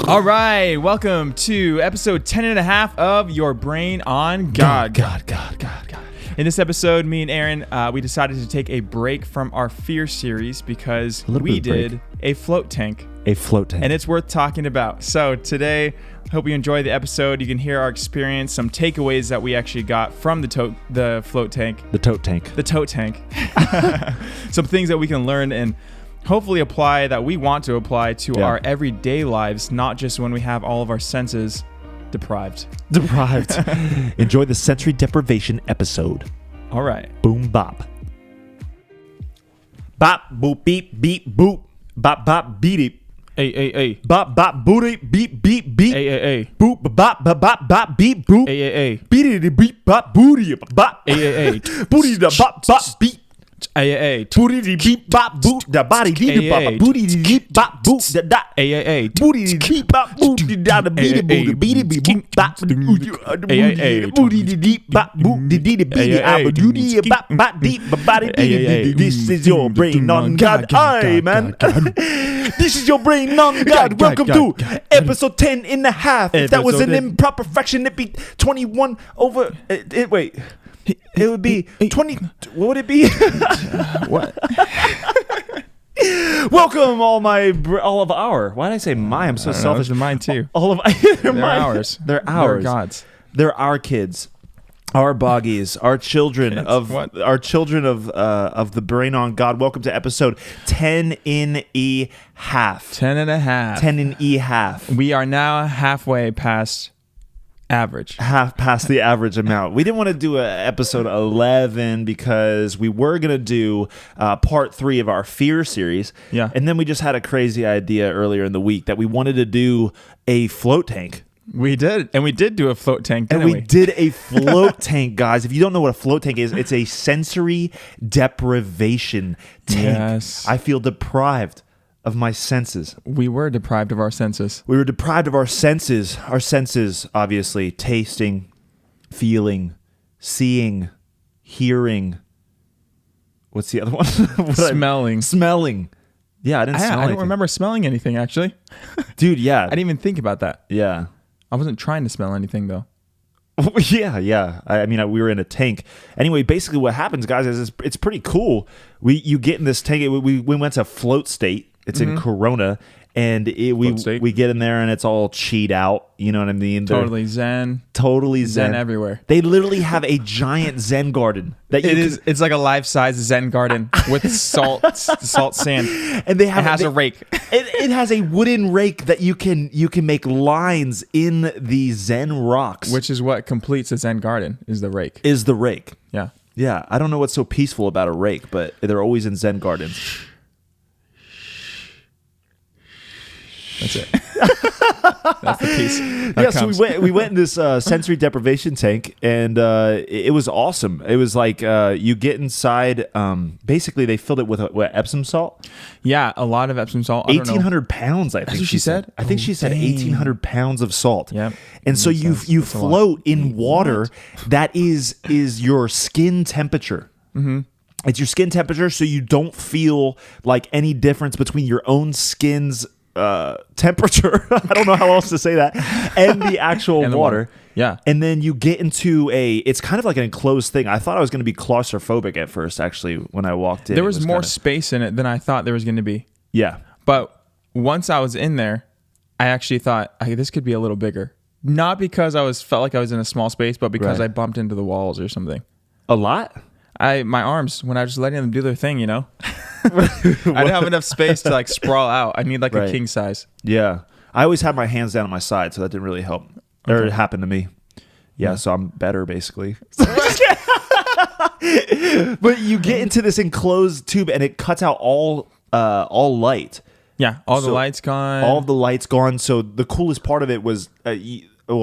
All right, welcome to episode 10 and a half of Your Brain on God. In this episode, me and Aaron, we decided to take a break from our Fear series because we did a float tank. And it's worth talking about. So today, I hope you enjoy the episode. You can hear our experience, some takeaways that we actually got from the float tank. The tote tank. Some things that we can learn and hopefully apply that we want to apply to our everyday lives, not just when we have all of our senses deprived. Enjoy the sensory deprivation episode. All right. Boom bop. Bop boop beep beep boop. Bop bop beep beep. Hey. Bop bop booty beep beep beep. Hey. Boop bop bop bop bop beep boop. Hey. Beep beep bop booty bop. Hey. Booty da bop bop beep. Hey. Booty beep bop boot da body beep bop booty beep bop boot da da. Hey. Booty beep bop booty da da beep booty beep bop booty deep bop booty beep booty bop bop deep body. This is your brain on God. Aye, man. This is your brain on God. Welcome to episode 10 and a half. If that was an improper fraction, it'd be 21 over. Wait. It would be 20. What would it be? What? Welcome, all of our. Why did I say my? I'm so selfish. Those are mine too. All of they're ours. They're ours. They're God's. They're our kids, our boggies, our children of the brain on God. Welcome to episode 10 in E half. 10 and a half. 10 in E half. We are now halfway past average. Half past the average amount. We didn't want to do episode 11 because we were going to do part 3 of our Fear series. Yeah. And then we just had a crazy idea earlier in the week that we wanted to do a float tank. We did. And we did do a float tank, didn't we? And we did a float tank, guys. If you don't know what a float tank is, it's a sensory deprivation tank. Yes. I feel deprived of my senses. We were deprived of our senses. We were deprived of our senses. Our senses, obviously, tasting, feeling, seeing, hearing. What's the other one? Smelling. Yeah, I didn't smell anything. I don't remember smelling anything, actually. Dude, yeah. I didn't even think about that. Yeah. I wasn't trying to smell anything, though. Yeah. I mean, we were in a tank. Anyway, basically what happens, guys, is it's pretty cool. You get in this tank. We went to Float State. It's in Corona, and we get in there, and it's all cheat out. You know what I mean? Totally zen. Zen everywhere. They literally have a giant Zen garden. It's like a life-size Zen garden with salt sand, and it has a rake. It has a wooden rake that you can make lines in the Zen rocks, which is what completes a Zen garden. Is the rake? Yeah. I don't know what's so peaceful about a rake, but they're always in Zen gardens. That's it. That's the piece. So we went in this sensory deprivation tank, and it was awesome. It was like you get inside. Basically, they filled it with Epsom salt. Yeah, a lot of Epsom salt. 1,800 pounds. I think That's what she said. I think she said 1,800 pounds of salt. Yeah, and so you float in water that is your skin temperature. Mm-hmm. It's your skin temperature, so you don't feel like any difference between your own skin's temperature. I don't know how else to say that, and the actual water. Yeah. And then you get into it's kind of like an enclosed thing. I thought I was going to be claustrophobic at first, actually, when I walked in. There was more space in it than I thought there was going to be. Yeah. But once I was in there, I actually thought, hey, this could be a little bigger. Not because felt like I was in a small space, but because I bumped into the walls or something. A lot? My arms, when I was just letting them do their thing, you know? I didn't have enough space to sprawl out. I need a king size. Yeah. I always had my hands down at my side, so that didn't really help. Or it happened to me. Yeah, so I'm better, basically. But you get into this enclosed tube, and it cuts out all light. Yeah, the lights gone. All of the lights gone. So the coolest part of it was...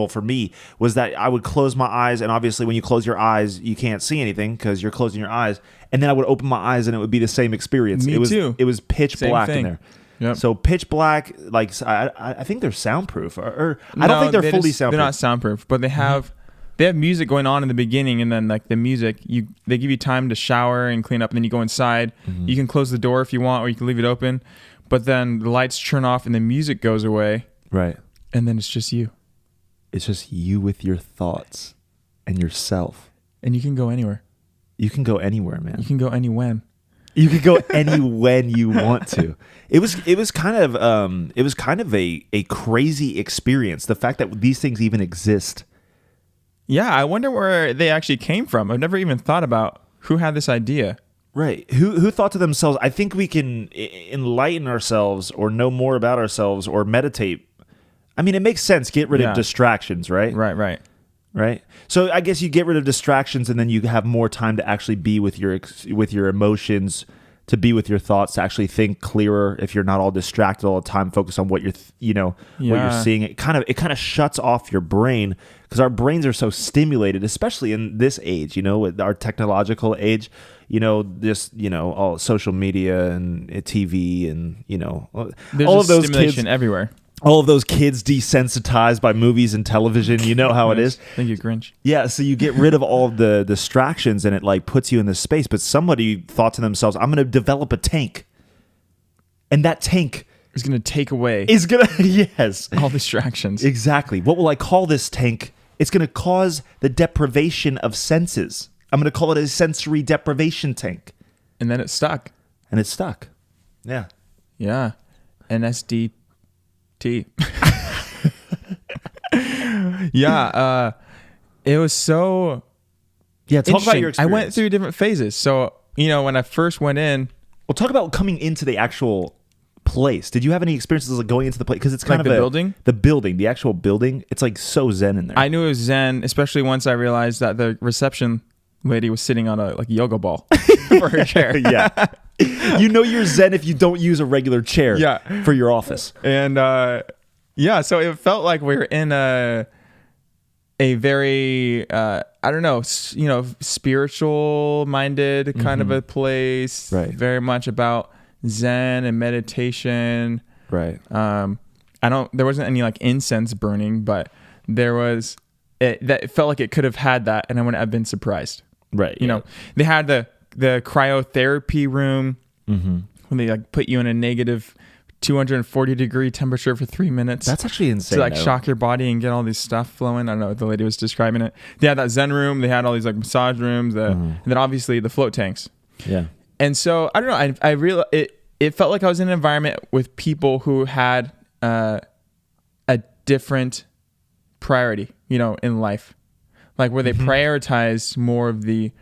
for me, was that I would close my eyes, and obviously when you close your eyes, you can't see anything because you're closing your eyes. And then I would open my eyes, and it would be the same experience. Me too. It was pitch black thing in there. Yep. So pitch black, I think they're soundproof, or I don't think they're fully soundproof. They're not soundproof, but they have music going on in the beginning, and then the music, they give you time to shower and clean up, and then you go inside. Mm-hmm. You can close the door if you want, or you can leave it open. But then the lights turn off, and the music goes away. Right. And then it's just you. It's just you with your thoughts and yourself. And you can go anywhere. You can go anywhere, man. You can go any when. You can go any when you want to. It was kind of a crazy experience. The fact that these things even exist. Yeah, I wonder where they actually came from. I've never even thought about who had this idea. Right. Who thought to themselves, I think we can enlighten ourselves or know more about ourselves or meditate. I mean, it makes sense. Get rid of distractions, right? Right. So I guess you get rid of distractions, and then you have more time to actually be with your emotions, to be with your thoughts, to actually think clearer. If you're not all distracted all the time, focus on what you're what you're seeing. It kind of shuts off your brain, because our brains are so stimulated, especially in this age. With our technological age. All social media and TV and there's all of those stimulation kids everywhere. All of those kids desensitized by movies and television, you know how it is. Thank you, Grinch. Yeah, so you get rid of all of the distractions, and it like puts you in this space. But somebody thought to themselves, I'm going to develop a tank. And that tank is going to take away yes. all distractions. Exactly. What will I call this tank? It's going to cause the deprivation of senses. I'm going to call it a sensory deprivation tank. And then it's stuck. Yeah. Yeah. NSDT. Yeah. It was so talk about your experience. I went through different phases. So, when I first went in. Well, talk about coming into the actual place. Did you have any experiences like going into the place? Because it's kind of the building? The building, the actual building. It's like so zen in there. I knew it was zen, especially once I realized that the reception lady was sitting on a yoga ball for her chair. Yeah. You're zen if you don't use a regular chair for your office. And so it felt like we were in a very spiritual minded kind of a place. Right. Very much about zen and meditation. Right. There wasn't any like incense burning, but there was it felt like it could have had that, and I wouldn't have been surprised. Right. They had the cryotherapy room when they like put you in a negative 240 degree temperature for 3 minutes. That's actually insane. To like shock your body and get all this stuff flowing. I don't know. The lady was describing it. They had that Zen room. They had all these like massage rooms. And then obviously the float tanks. Yeah. And so I don't know. I realized it felt like I was in an environment with people who had a different priority, in life. Like where they prioritize more of the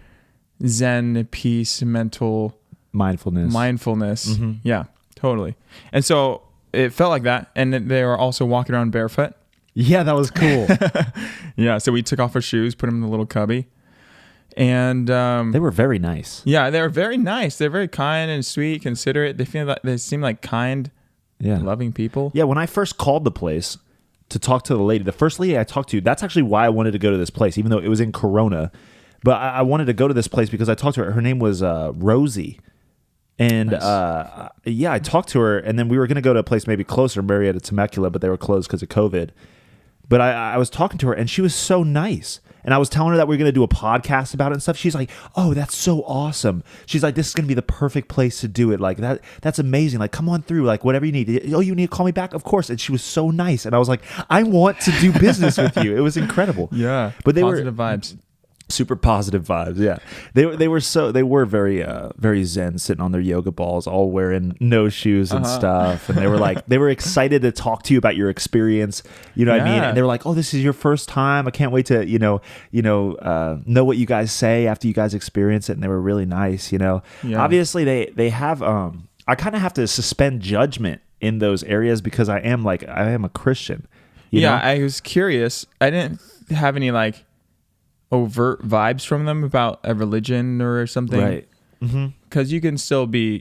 Zen, peace, mental mindfulness. Yeah, totally. And so it felt like that. And they were also walking around barefoot. Yeah, that was cool. Yeah, so we took off our shoes, put them in the little cubby. And they were very nice. Yeah, they were very nice. They're very kind and sweet, considerate. They seem like kind, loving people. Yeah, when I first called the place to talk to the lady, the first lady I talked to, that's actually why I wanted to go to this place, even though it was in Corona. But I wanted to go to this place because I talked to her. Her name was Rosie. And nice. I talked to her, and then we were going to go to a place maybe closer, Marietta, Temecula, but they were closed because of COVID. But I was talking to her, and she was so nice. And I was telling her that we were going to do a podcast about it and stuff. She's like, oh, that's so awesome. She's like, this is going to be the perfect place to do it. Like, that's amazing. Like, come on through. Like, whatever you need. Oh, you need to call me back? Of course. And she was so nice. And I was like, I want to do business with you. It was incredible. Yeah. But they positive vibes. Super positive vibes, yeah. They were very zen, sitting on their yoga balls, all wearing no shoes and stuff, and they were excited to talk to you about your experience. You know what I mean? And they were like, "Oh, this is your first time. I can't wait to know what you guys say after you guys experience it." And they were really nice. Obviously they have. I kind of have to suspend judgment in those areas because I am a Christian. You know? I was curious. I didn't have any overt vibes from them about a religion or something, right? Because you can still be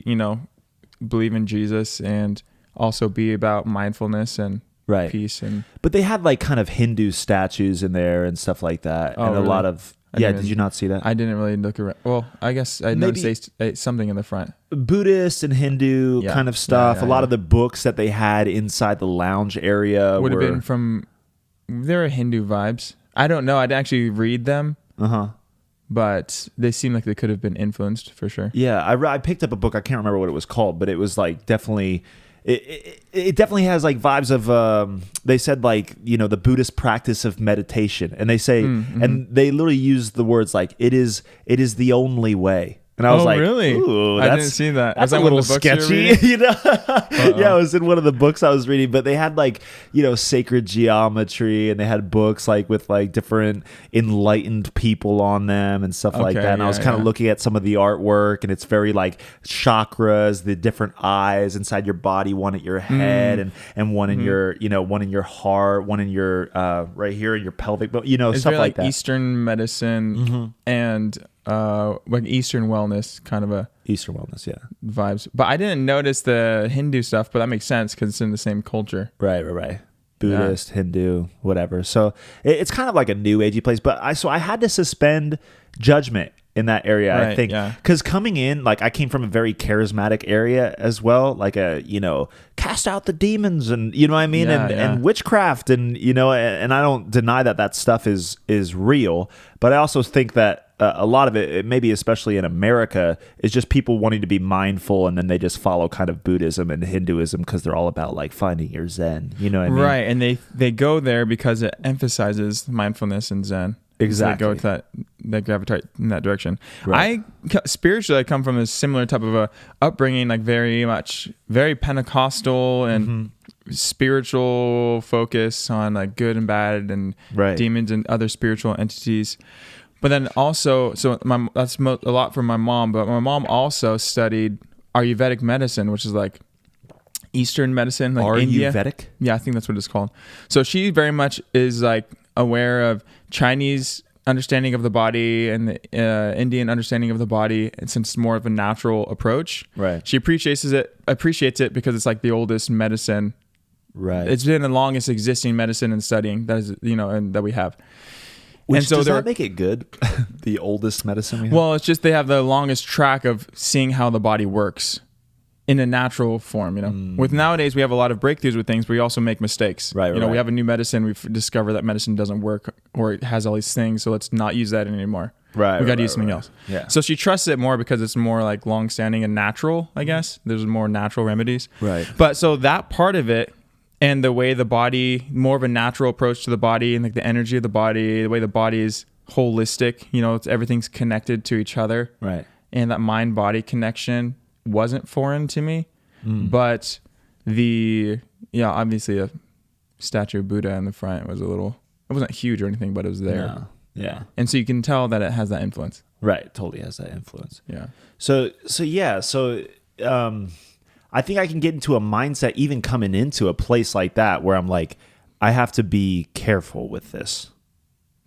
believe in Jesus and also be about mindfulness and peace. But they had kind of Hindu statues in there and stuff like that. Oh, and really? A lot of did you not see that? I didn't really look around. Well, I guess I noticed something in the front. Buddhist and Hindu kind of stuff. A lot of the books that they had inside the lounge area would have been from. There are Hindu vibes. I don't know. I'd actually read them. But they seem like they could have been influenced for sure. Yeah, I picked up a book. I can't remember what it was called, but it was definitely it definitely has like vibes of they said like, you know, the Buddhist practice of meditation, and they say and they literally use the words like it is the only way. And I was like, really? Ooh, I didn't see that. That's Was that a one little of the books you were sketchy, reading? you know? Yeah, it was in one of the books I was reading, but they had like, you know, sacred geometry, and they had books like with like different enlightened people on them and stuff like Okay, that. And I was kind of yeah. looking at some of the artwork, and it's very like chakras, the different eyes inside your body, one at your head and one in your, you know, one in your heart, one in your right here in your pelvic, but you know, It's stuff very like that. Eastern medicine and like Eastern wellness kind of a Eastern wellness, yeah. vibes. But I didn't notice the Hindu stuff, but that makes sense because it's in the same culture. Right. Buddhist, Hindu, whatever. So it's kind of like a new agey place. But I had to suspend judgment in that area, I Right, think, yeah. because coming in, like I came from a very charismatic area as well, like a, you know, cast out the demons and, you know what I mean, Yeah, and witchcraft, and you know, and I don't deny that stuff is real, but I also think that a lot of it, maybe especially in America, is just people wanting to be mindful, and then they just follow kind of Buddhism and Hinduism because they're all about like finding your Zen. You know what I mean? Right, and they go there because it emphasizes mindfulness and Zen. Exactly. So they go to that, they gravitate in that direction. Right. Spiritually, I come from a similar type of a upbringing, like very Pentecostal and spiritual focus on like good and bad and demons and other spiritual entities. But then also, that's a lot from my mom, but my mom also studied Ayurvedic medicine, which is like Eastern medicine, like India. Ayurvedic? Yeah, I think that's what it's called. So she very much is like aware of Chinese understanding of the body and the Indian understanding of the body, and since it's more of a natural approach, Right. she appreciates it because it's like the oldest medicine. Right. It's been the longest existing medicine and studying that is, you know, and that we have. Which, and so does that make it good? The oldest medicine we have? Well, it's just they have the longest track of seeing how the body works in a natural form, you know. With nowadays, we have a lot of breakthroughs with things, but we also make mistakes. Right, you know, right. we have a new medicine, we've discovered that medicine doesn't work or it has all these things, so let's not use that anymore. Right. We got to use something else. Yeah. So she trusts it more because it's more like long-standing and natural, I guess. There's more natural remedies. Right. But so that part of it, and the way the body, more of a natural approach to the body, and like the energy of the body, the way the body is holistic, you know, everything's connected to each other. Right. And that mind-body connection wasn't foreign to me. But obviously a statue of Buddha in the front was it wasn't huge or anything, but it was there. No. Yeah. And so you can tell that it has that influence. Right. Totally has that influence. Yeah. So I think I can get into a mindset even coming into a place like that where I'm like, I have to be careful with this,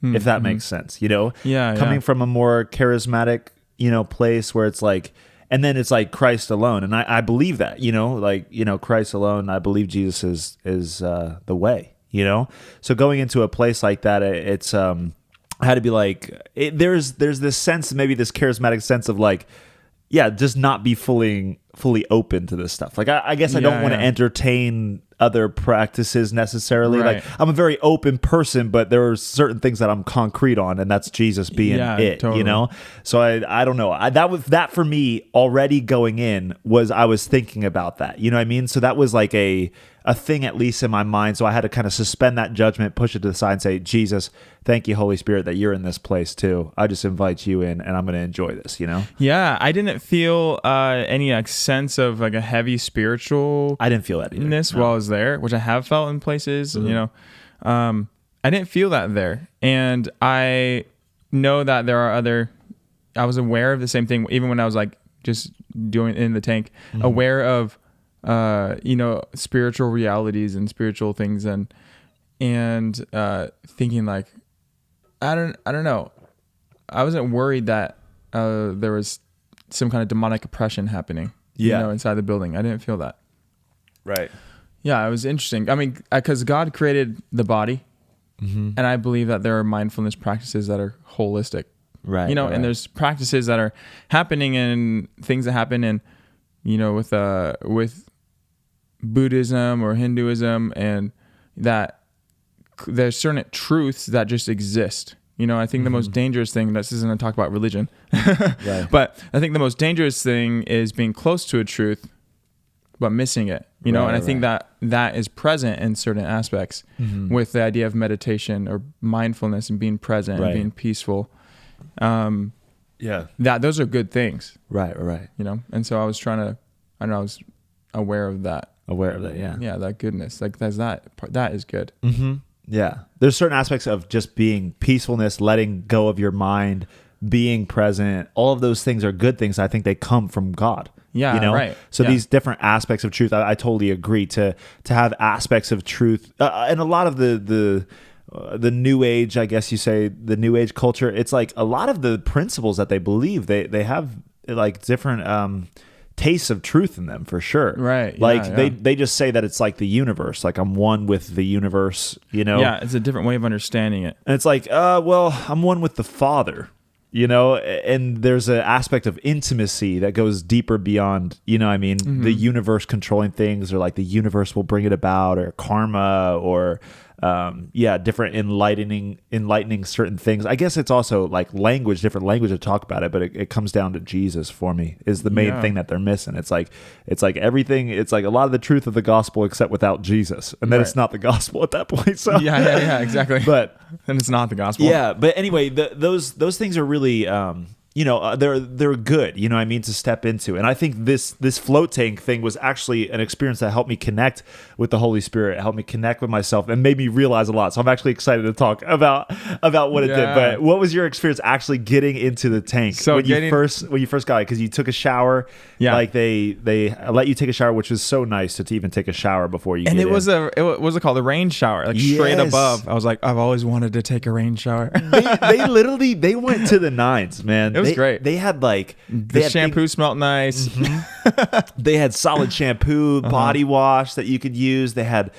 if that makes sense, you know? Yeah. Coming from a more charismatic, you know, place where it's like, and then it's like Christ alone. And I believe that, you know, like, you know, Christ alone, I believe Jesus is the way, you know? So going into a place like that, it's, I had to be like, there's this sense, maybe this charismatic sense of like, yeah, just not be fully open to this stuff. Like, I guess I don't want to entertain other practices necessarily. Right. Like, I'm a very open person, but there are certain things that I'm concrete on, and that's Jesus being it, totally. you know? So I don't know. That for me already going in was, I was thinking about that, you know what I mean? So that was like a thing, at least in my mind. So I had to kind of suspend that judgment, push it to the side and say, Jesus, thank you, Holy Spirit, that you're in this place too. I just invite you in, and I'm going to enjoy this, you know? Yeah. I didn't feel any like sense of like a heavy spiritual. I didn't feel that either. While I was there, which I have felt in places, you know. I didn't feel that there. And I know that there are I was aware of the same thing, even when I was like just doing in the tank, aware of, you know, spiritual realities and spiritual things, and thinking like, I don't know. I wasn't worried that there was some kind of demonic oppression happening, you know, inside the building. I didn't feel that. Right. Yeah, it was interesting. I mean, because God created the body, and I believe that there are mindfulness practices that are holistic. Right. You know, right. and there's practices that are happening and things that happen in, you know, with Buddhism or Hinduism, and that there's certain truths that just exist. You know, I think the most dangerous thing, this isn't to talk about religion, Right. but I think the most dangerous thing is being close to a truth, but missing it, and I think that is present in certain aspects with the idea of meditation or mindfulness and being present and being peaceful. Those are good things. Right. And so I was I was aware of that. Yeah, that goodness. Like that is good. Mm-hmm. Yeah. There's certain aspects of just being peacefulness, letting go of your mind, being present. All of those things are good things. I think they come from God. Yeah, right. So these different aspects of truth, I totally agree to have aspects of truth, and a lot of the new age, I guess you say, the new age culture. It's like a lot of the principles that they believe they have like different tastes of truth in them for sure. Right. Like they just say that it's like the universe. Like I'm one with the universe. Yeah, it's a different way of understanding it. And it's like, well, I'm one with the Father. And there's an aspect of intimacy that goes deeper beyond, the universe controlling things, or like the universe will bring it about, or karma, or different enlightening certain things. I guess it's also like different language to talk about it, but it comes down to Jesus for me is the main thing that they're missing. It's like everything. It's like a lot of the truth of the gospel, except without Jesus, and then it's not the gospel at that point. So exactly. But then it's not the gospel. Yeah, but anyway, those things are really. They're good, to step into. And I think this float tank thing was actually an experience that helped me connect with the Holy Spirit, helped me connect with myself, and made me realize a lot. So I'm actually excited to talk about what it did. But what was your experience actually getting into the tank when you first got it? Because you took a shower. Yeah. Like they let you take a shower, which was so nice to even take a shower before you. And it was what's it called? The rain shower, like straight above. I was like, I've always wanted to take a rain shower. they literally went to the nines, man. It was great. They had the shampoo smelled nice. Mm-hmm. They had solid shampoo, body wash that you could use. They had,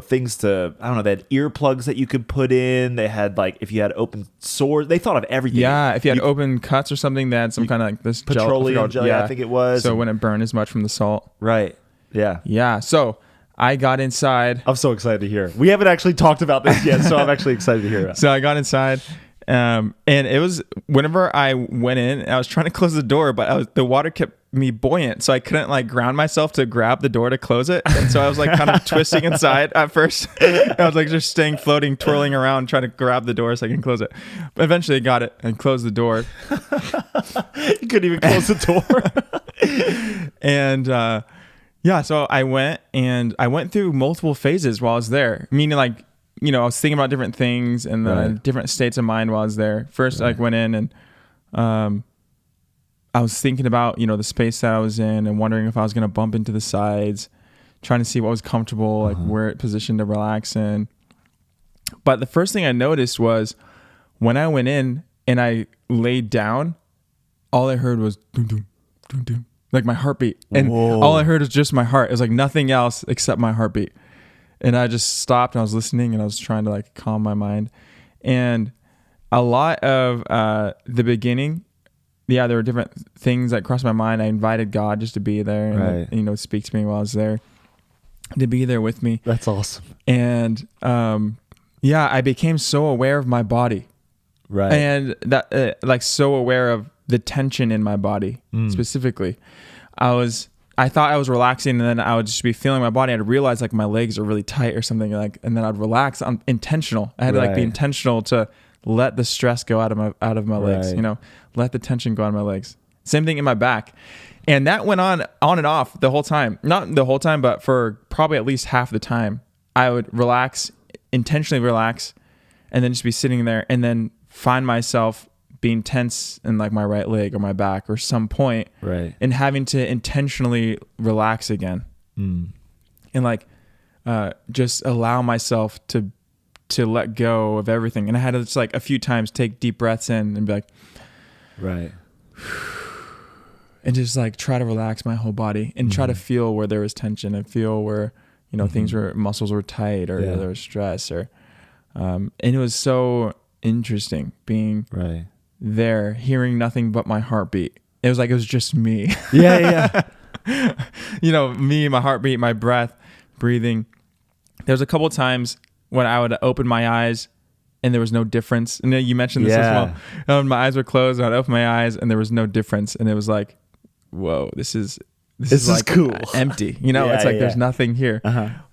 things to, I don't know, they had earplugs that you could put in. They had if you had open sores, they thought of everything. Yeah, if you had open cuts or something, they had some kind of like this petroleum jelly, I think it was. So it wouldn't burn as much from the salt. Right. Yeah. Yeah. So I got inside. I'm so excited to hear. We haven't actually talked about this yet, so I'm actually excited to hear it. So I got inside. And it was whenever I went in, I was trying to close the door, but the water kept me buoyant, so I couldn't ground myself to grab the door to close it. And so I was kind of twisting inside at first. I was just staying floating, twirling around, trying to grab the door so I can close it. But eventually I got it and closed the door. You couldn't even close the door. And so I went through multiple phases while I was there, meaning I was thinking about different things and different states of mind while I was there. First, I went in and I was thinking about, the space that I was in and wondering if I was going to bump into the sides, trying to see what was comfortable, where it positioned to relax in. But the first thing I noticed was when I went in and I laid down, all I heard was doom, doom, doom, doom, like my heartbeat. And all I heard was just my heart. It was nothing else except my heartbeat. And I just stopped and I was listening and I was trying to calm my mind. And a lot of the beginning, there were different things that crossed my mind. I invited God just to be there and speak to me while I was there, to be there with me. That's awesome. And I became so aware of my body. Right. And that so aware of the tension in my body specifically. I thought I was relaxing, and then I would just be feeling my body. I'd realize my legs are really tight or something, and then I'd relax. I'm intentional. I had to be intentional to let the stress go out of my legs. Let the tension go out of my legs. Same thing in my back, and that went on and off the whole time. Not the whole time, but for probably at least half the time, I would intentionally relax, and then just be sitting there, and then find myself being tense in my right leg or my back or some point, and having to intentionally relax again, and just allow myself to let go of everything. And I had to just a few times take deep breaths in and be and just try to relax my whole body and try to feel where there was tension and feel where things were, muscles were tight or there was stress or and it was so interesting being there, hearing nothing but my heartbeat. It was it was just me. Yeah. Me, my heartbeat, my breath, breathing. There was a couple of times when I would open my eyes and there was no difference. And you mentioned this as well. My eyes were closed and I'd open my eyes and there was no difference. And it was whoa, this is This is like cool. empty. You know, it's like there's nothing here.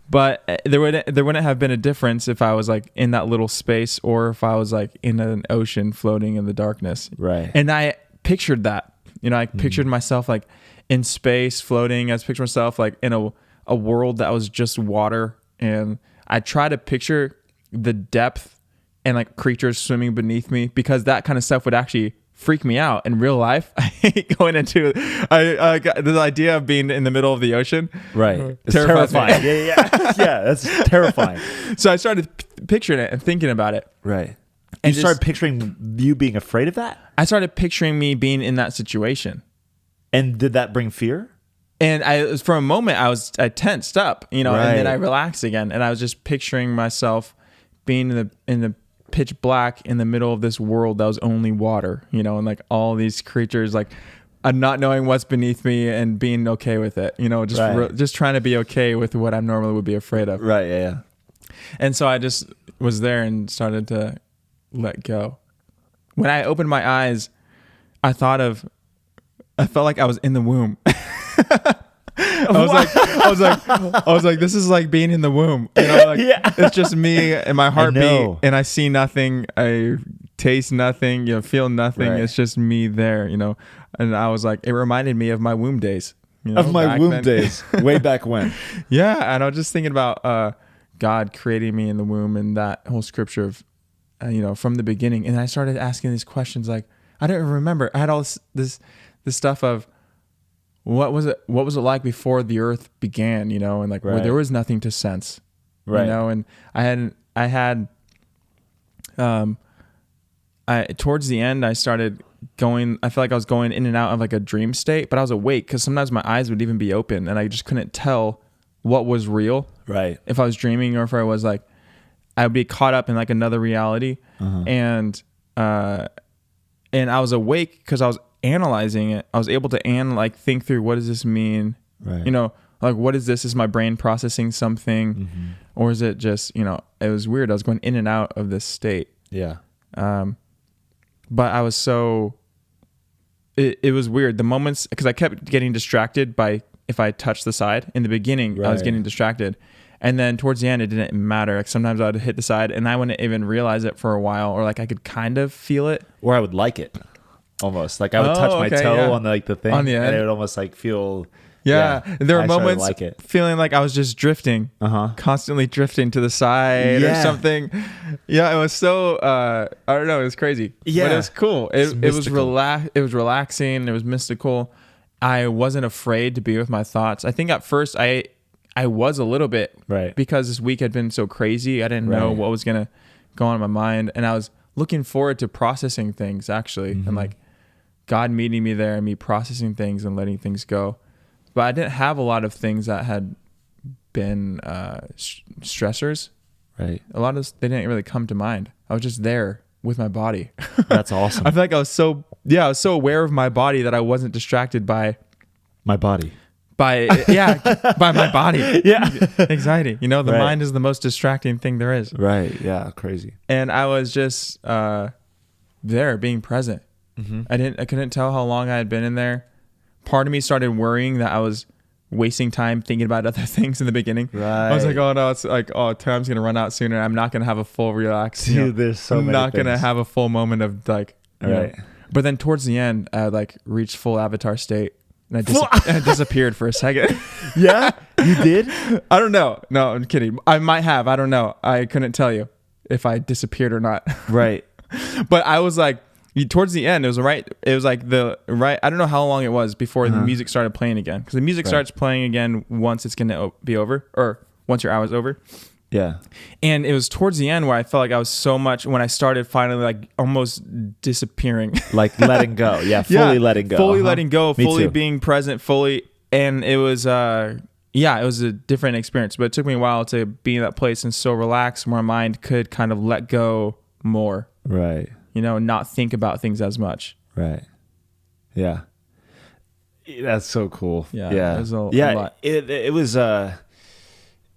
But there wouldn't have been a difference if I was like in that little space or if I was like in an ocean floating in the darkness. Right. And I pictured that. You know, I pictured myself like in space floating. I pictured myself like in a world that was just water. And I try to picture the depth and like creatures swimming beneath me, because that kind of stuff would actually freak me out in real life. I hate going into I got the idea of being in the middle of the oceon. Right. It's terrifying. Yeah. That's terrifying. So I started picturing it and thinking about it. Right. And you started picturing you being afraid of that? I started picturing me being in that situation. And did that bring fear? And for a moment I tensed up, you know, and then I relaxed again, and I was just picturing myself being in the pitch black in the middle of this world that was only water, you know, and like all these creatures, like I'm not knowing what's beneath me and being okay with it, you know, just trying to be okay with what I normally would be afraid of. Right. Yeah. And so I just was there and started to let go. When I opened my eyes, I felt like I was in the womb. I was like, this is like being in the womb. You know, like it's just me and my heartbeat, and I see nothing, I taste nothing, you know, feel nothing. Right. It's just me there, you know. And I was like, it reminded me of my womb days. You know, of my womb days, way back when. Yeah, and I was just thinking about God creating me in the womb and that whole scripture of, you know, from the beginning. And I started asking these questions, like I don't remember. I had all this stuff of, what was it like before the earth began, you know, and like where there was nothing to sense, you know, and towards the end I started going, I felt like I was going in and out of like a dream state, but I was awake because sometimes my eyes would even be open and I just couldn't tell what was real, right? If I was dreaming or if I was like, I would be caught up in like another reality, and I was awake because I was analyzing it. I was able to think through, what does this mean? Right. You know, like what is this? Is my brain processing something, or is it just, you know? It was weird. I was going in and out of this state. Yeah. But I was so. It was weird. The moments, because I kept getting distracted by if I touched the side. In the beginning, I was getting distracted, and then towards the end, it didn't matter. Like sometimes I would hit the side, and I wouldn't even realize it for a while, or like I could kind of feel it, or I would like it. Almost like I would touch my toe on the thing on the end, and it would almost like feel. Yeah, there were moments feeling like I was just drifting, constantly drifting to the side or something. Yeah, it was so I don't know, it was crazy. Yeah, but it was cool. It was It was relaxing. It was mystical. I wasn't afraid to be with my thoughts. I think at first I was a little bit, because this week had been so crazy. I didn't know what was gonna go on in my mind, and I was looking forward to processing things actually, and like God meeting me there and me processing things and letting things go. But I didn't have a lot of things that had been stressors. Right. A lot of they didn't really come to mind. I was just there with my body. That's awesome. I feel like I was so aware of my body that I wasn't distracted by my body. By my body. Yeah. Anxiety. You know, the mind is the most distracting thing there is. Right. Yeah. Crazy. And I was just there being present. I couldn't tell how long I had been in there. Part of me started worrying that I was wasting time thinking about other things in the beginning. Right. I was like, oh no, it's like, oh, time's gonna run out sooner. I'm not gonna have a full relax. Dude, there's so many. I'm not gonna have a full moment of like, right. But then towards the end, I like reached full avatar state, and I disappeared for a second. Yeah, you did? I don't know. No, I'm kidding. I might have. I don't know. I couldn't tell you if I disappeared or not. Right. But I was like. Towards the end, it was like I don't know how long it was before the music started playing again, because the music starts playing again once it's going to be over, or once your hour's over. Yeah. And it was towards the end where I felt like I was so much, when I started finally like almost disappearing. Like letting go. Yeah, fully letting go. Fully letting go, fully being present, fully. And it was, it was a different experience, but it took me a while to be in that place and so relaxed where my mind could kind of let go more. Right. You know, not think about things as much. Right. Yeah. That's so cool. Yeah. It was a lot.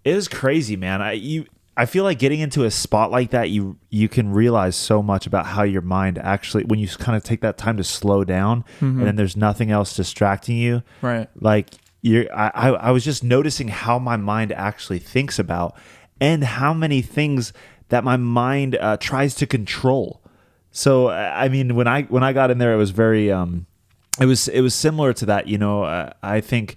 It was crazy, man. I feel like getting into a spot like that, you can realize so much about how your mind actually, when you kind of take that time to slow down, and then there's nothing else distracting you. Right. Like I was just noticing how my mind actually thinks about, and how many things that my mind tries to control. So I mean, when I got in there, it was very it was similar to that. I think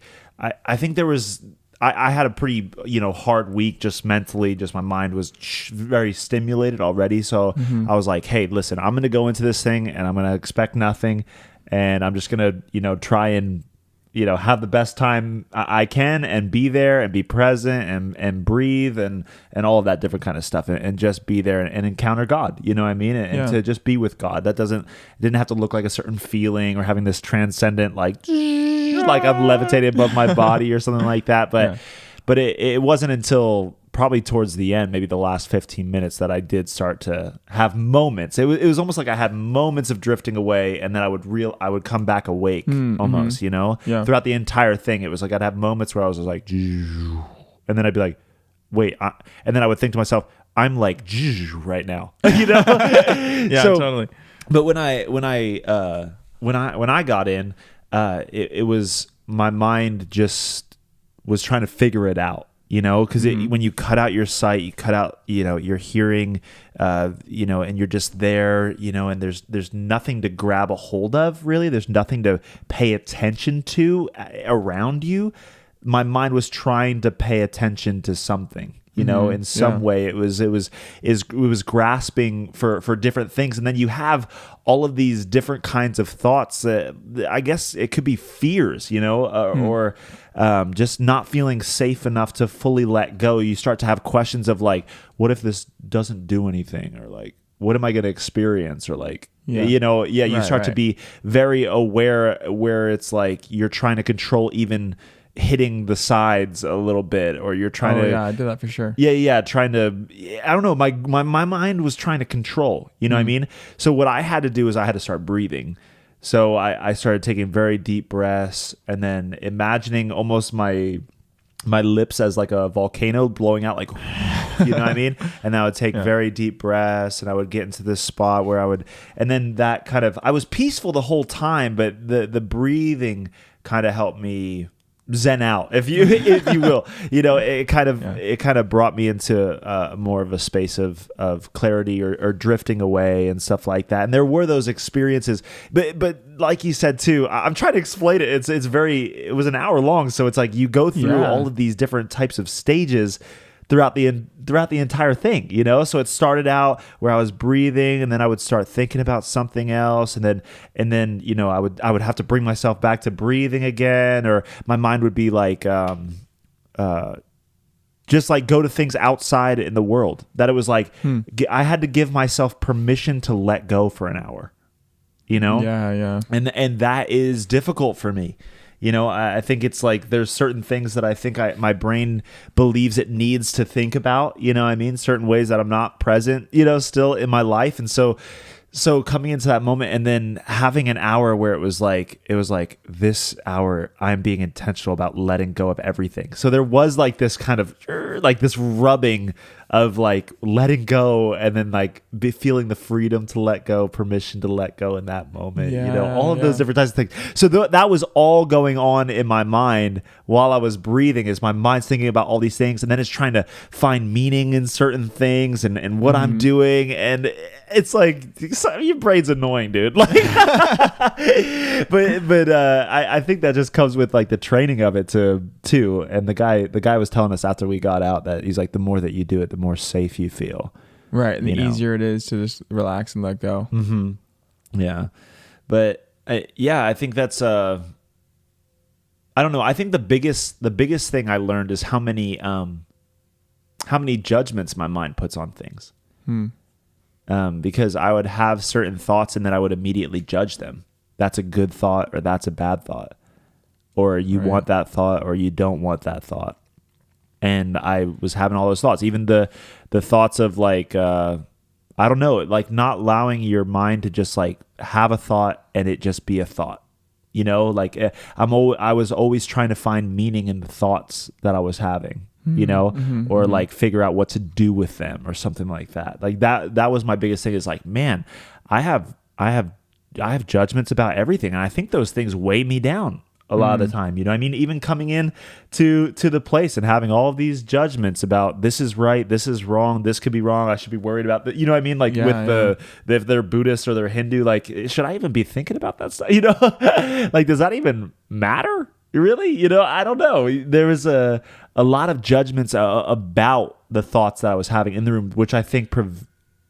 there was. I had a pretty, hard week just mentally. Just my mind was very stimulated already. So I was like, hey, listen, I'm going to go into this thing and I'm going to expect nothing. And I'm just going to, try and, have the best time I can and be there and be present and breathe and all of that different kind of stuff and just be there and encounter God, you know what I mean? And to just be with God. That didn't have to look like a certain feeling or having this transcendent, like I'm levitating above my body or something like that. But it wasn't until probably towards the end, maybe the last 15 minutes, that I did start to have moments. It was almost like I had moments of drifting away, and then I would come back awake almost, Yeah. Throughout the entire thing. It was like I'd have moments where I was like, and then I'd be like, wait, and then I would think to myself, I'm like right now, Yeah, so, totally. But when I got in, it was, my mind just was trying to figure it out. Because when you cut out your sight, you cut out, your hearing, and you're just there, and there's nothing to grab a hold of, really. There's nothing to pay attention to around you. My mind was trying to pay attention to something. In some way it was grasping for different things. And then you have all of these different kinds of thoughts. I guess it could be fears, or just not feeling safe enough to fully let go. You start to have questions of like, what if this doesn't do anything? Or like, what am I going to experience? Or like, you start to be very aware, where it's like you're trying to control even hitting the sides a little bit, or you're trying to. Yeah, I did that for sure. Trying to. I don't know. My mind was trying to control. You know what I mean? So what I had to do is I had to start breathing. So I started taking very deep breaths, and then imagining almost my lips as like a volcano blowing out, like, you know what I mean? And I would take very deep breaths, and I would get into this spot where and then that kind of, I was peaceful the whole time, but the breathing kind of helped me zen out, if you will. It kind of brought me into more of a space of clarity or drifting away and stuff like that. And there were those experiences, but like you said too, I'm trying to explain it. It was an hour long, so it's like you go through all of these different types of stages throughout the entire thing, So it started out where I was breathing, and then I would start thinking about something else, and then I would have to bring myself back to breathing again, or my mind would be like just like go to things outside in the world, that it was like I had to give myself permission to let go for an hour, Yeah. And that is difficult for me. I think it's like there's certain things that I think my brain believes it needs to think about, certain ways that I'm not present, still in my life. And so coming into that moment, and then having an hour where it was like this hour, I'm being intentional about letting go of everything. So there was like this kind of like this rubbing of like letting go, and then like feeling the freedom to let go, permission to let go in that moment, all of those different types of things. So that was all going on in my mind while I was breathing, is my mind's thinking about all these things, and then it's trying to find meaning in certain things and what I'm doing. And it's like, your brain's annoying, dude. Like, but I think that just comes with like the training of it too. And the guy was telling us after we got out that he's like, the more that you do it, the more safe you feel. Right. And the easier it is to just relax and let go. Mm-hmm. Yeah. But I think that's I don't know. I think the biggest thing I learned is how many judgments my mind puts on things. Because I would have certain thoughts, and then I would immediately judge them. That's a good thought, or that's a bad thought, or you want that thought, or you don't want that thought. And I was having all those thoughts, even the thoughts of like, I don't know, like not allowing your mind to just like have a thought and it just be a thought, like I was always trying to find meaning in the thoughts that I was having, or like figure out what to do with them or something like that. Like that was my biggest thing, is like, man, I have judgments about everything. And I think those things weigh me down a lot of the time. You know what I mean? Even coming in to the place and having all of these judgments about this is right, this is wrong, this could be wrong, I should be worried about that. You know what I mean? Like if they're Buddhist or they're Hindu, like, should I even be thinking about that stuff? You know, like, does that even matter? Really? You know, I don't know. There was a lot of judgments about the thoughts that I was having in the room, which I think,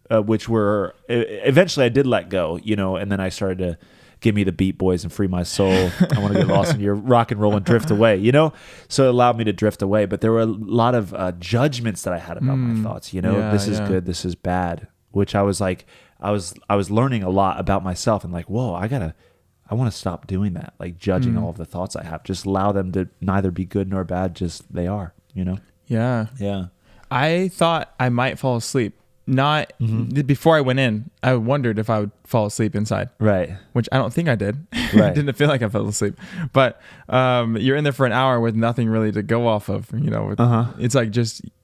which were, eventually I did let go, you know, and then I started to give me the Beat Boys and free my soul. I want to get lost in your rock and roll and drift away, you know? So it allowed me to drift away. But there were a lot of judgments that I had about my thoughts, you know? This is good, this is bad, which I was like, I was learning a lot about myself and like, whoa, I want to stop doing that, like judging all of the thoughts I have. Just allow them to neither be good nor bad, just they are, you know? Yeah. Yeah. I thought I might fall asleep. Not before I went in, I wondered if I would fall asleep inside. Right. Which I don't think I did. Right. I didn't feel like I fell asleep. But you're in there for an hour with nothing really to go off of, you know. It's like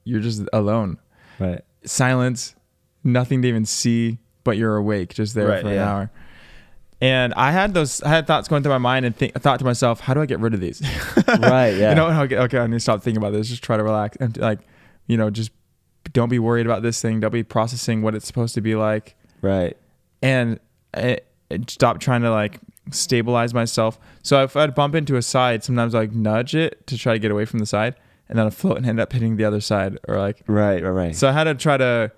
you're just alone. Right. Silence, nothing to even see, but you're awake just there for an hour. And I had thoughts going through my mind, and I thought to myself, how do I get rid of these? Right, yeah. You know, okay, I need to stop thinking about this. Just try to relax. And like, you know, just don't be worried about this thing. Don't be processing what it's supposed to be like. Right. And stop trying to like stabilize myself. So if I'd bump into a side, sometimes I like nudge it to try to get away from the side, and then I'd float and end up hitting the other side, or like. Right. So I had to try to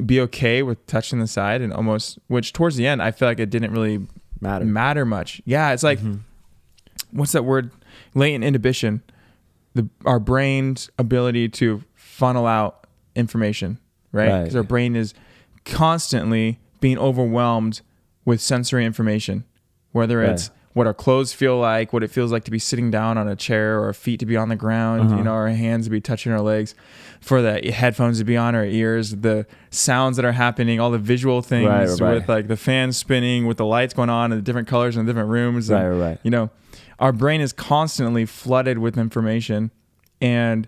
be okay with touching the side, and almost, which towards the end I feel like it didn't really matter much. Yeah, it's like what's that word? Latent inhibition. Our brain's ability to funnel out information, right? Because our brain is constantly being overwhelmed with sensory information, whether it's what our clothes feel like, what it feels like to be sitting down on a chair, or our feet to be on the ground, you know, our hands to be touching our legs, for the headphones to be on our ears, the sounds that are happening, all the visual things with like the fan spinning, with the lights going on in the different colors in the different rooms. And, you know, our brain is constantly flooded with information, and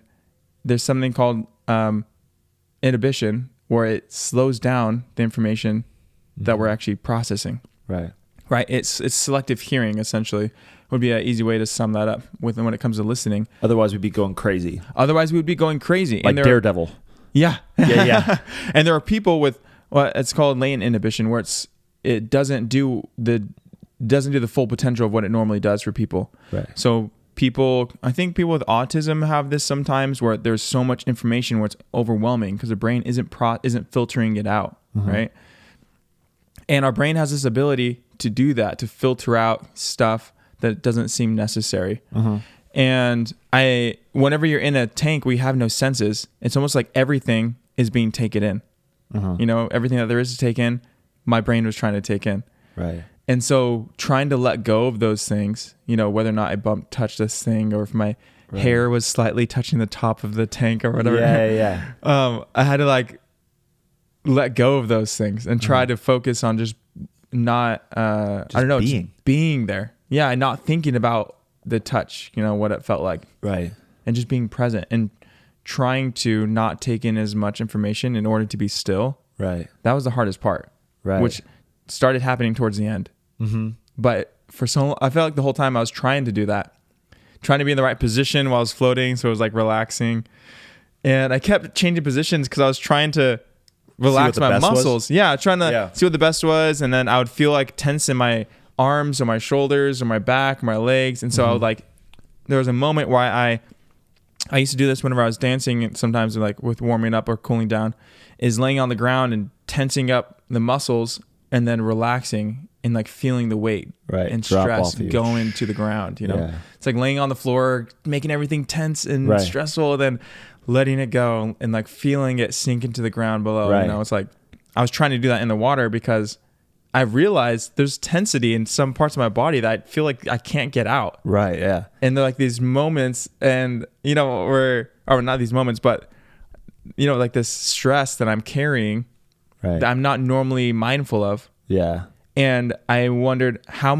there's something called inhibition, where it slows down the information that we're actually processing. Right. It's selective hearing, essentially, would be an easy way to sum that up when it comes to listening. Otherwise, we'd be going crazy. Like and Daredevil. Yeah. Yeah. And there are people with what it's called latent inhibition, where it doesn't do the full potential of what it normally does for people. Right. So I think people with autism have this sometimes, where there's so much information where it's overwhelming because the brain isn't filtering it out, right? And our brain has this ability to do that, to filter out stuff that doesn't seem necessary. And whenever you're in a tank, we have no senses. It's almost like everything is being taken in. You know, everything that there is to take in, my brain was trying to take in. Right. And so trying to let go of those things, you know, whether or not I touched this thing, or if my hair was slightly touching the top of the tank or whatever. I had to like let go of those things and try to focus on just not, being there. Yeah. And not thinking about the touch, you know, what it felt like. Right. And just being present and trying to not take in as much information in order to be still. Right. That was the hardest part. Right. Which started happening towards the end. But I felt like the whole time I was trying to do that, trying to be in the right position while I was floating. So it was like relaxing. And I kept changing positions because I was trying to relax my muscles. Yeah, trying to see what the best was. And then I would feel like tense in my arms or my shoulders or my back or my legs. And so I would there was a moment where I used to do this whenever I was dancing, and sometimes like with warming up or cooling down, is laying on the ground and tensing up the muscles and then relaxing and like feeling the weight and stress going to the ground, you know? It's like laying on the floor, making everything tense and stressful, then letting it go and like feeling it sink into the ground below. You know, it's like I was trying to do that in the water because I realized there's tensity in some parts of my body that I feel like I can't get out. Right. Yeah. And they're like these moments, and you know, or not these moments, but you know, like this stress that I'm carrying that I'm not normally mindful of. Yeah. And I wondered how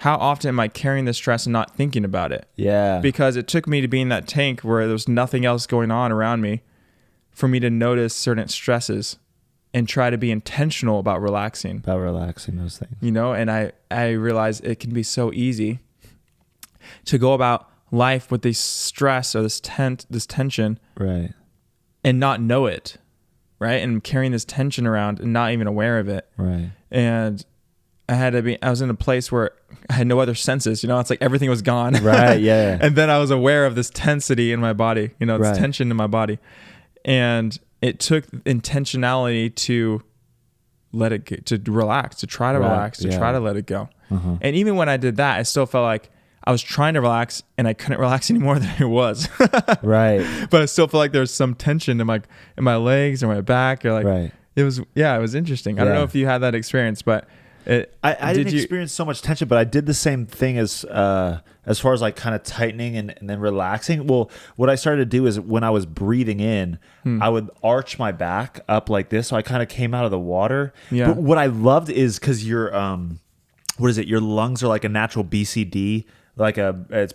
often am I carrying this stress and not thinking about it? Yeah. Because it took me to be in that tank where there was nothing else going on around me for me to notice certain stresses and try to be intentional about relaxing. About relaxing those things. You know, and I realized it can be so easy to go about life with this stress or this tension, Right. and not know it, right? And carrying this tension around and not even aware of it. Right. And I was in a place where I had no other senses, it's like everything was gone. Right. Yeah. And then I was aware of this tensity in my body, this Right. tension in my body. And it took intentionality to let it get, to relax, to try to relax, to try to let it go. And even when I did that, I still felt like I was trying to relax and I couldn't relax any more than I was. Right. But I still feel like there's some tension in my legs or my back, or like, Right. it was interesting. I don't know if you had that experience, but I didn't experience so much tension, but I did the same thing as far as like kind of tightening and then relaxing. Well, what I started to do is when I was breathing in, I would arch my back up like this. So I kind of came out of the water. Yeah. But what I loved is because your what is it? Your lungs are like a natural BCD. It's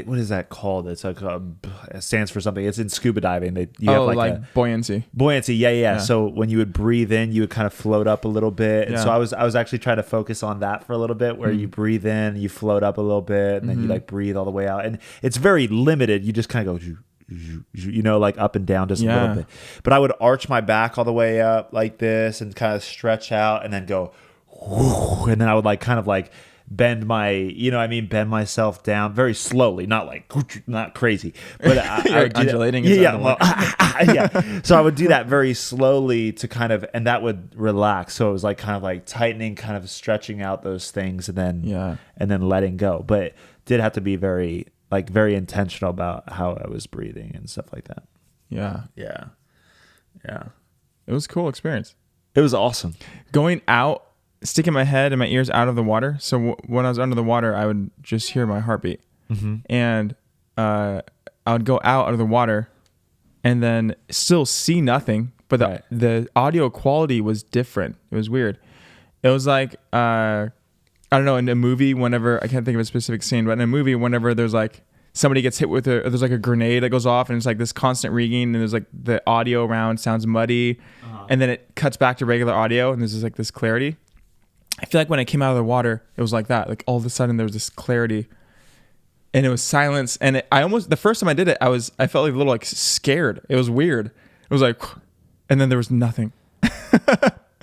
what is that called? It's like it stands for something. It's in scuba diving. You have like buoyancy. Buoyancy, yeah. So when you would breathe in, you would kind of float up a little bit. And so I was actually trying to focus on that for a little bit, where you breathe in, you float up a little bit, and then you like breathe all the way out. And it's very limited. You just kind of go, like up and down just a little bit. But I would arch my back all the way up like this and kind of stretch out, and then go, and then I would like kind of like bend bend myself down very slowly, not crazy, but I would undulating. Yeah. So I would do that very slowly to kind of, and that would relax. So it was like kind of like tightening, kind of stretching out those things, and then letting go. But it did have to be very intentional about how I was breathing and stuff like that. Yeah. It was a cool experience. It was awesome. Going out, sticking my head and my ears out of the water. So when I was under the water, I would just hear my heartbeat. And I would go out of the water and then still see nothing, but the audio quality was different. It was weird. It was like, I don't know, in a movie, whenever, I can't think of a specific scene, but in a movie, whenever there's like, somebody gets hit with there's like a grenade that goes off, and it's like this constant ringing, and there's like the audio around sounds muddy, and then it cuts back to regular audio, and there's like this clarity. I feel like when I came out of the water, it was like that. Like all of a sudden there was this clarity, and it was silence. And the first time I did it, I felt like a little like scared. It was weird. It was like, and then there was nothing.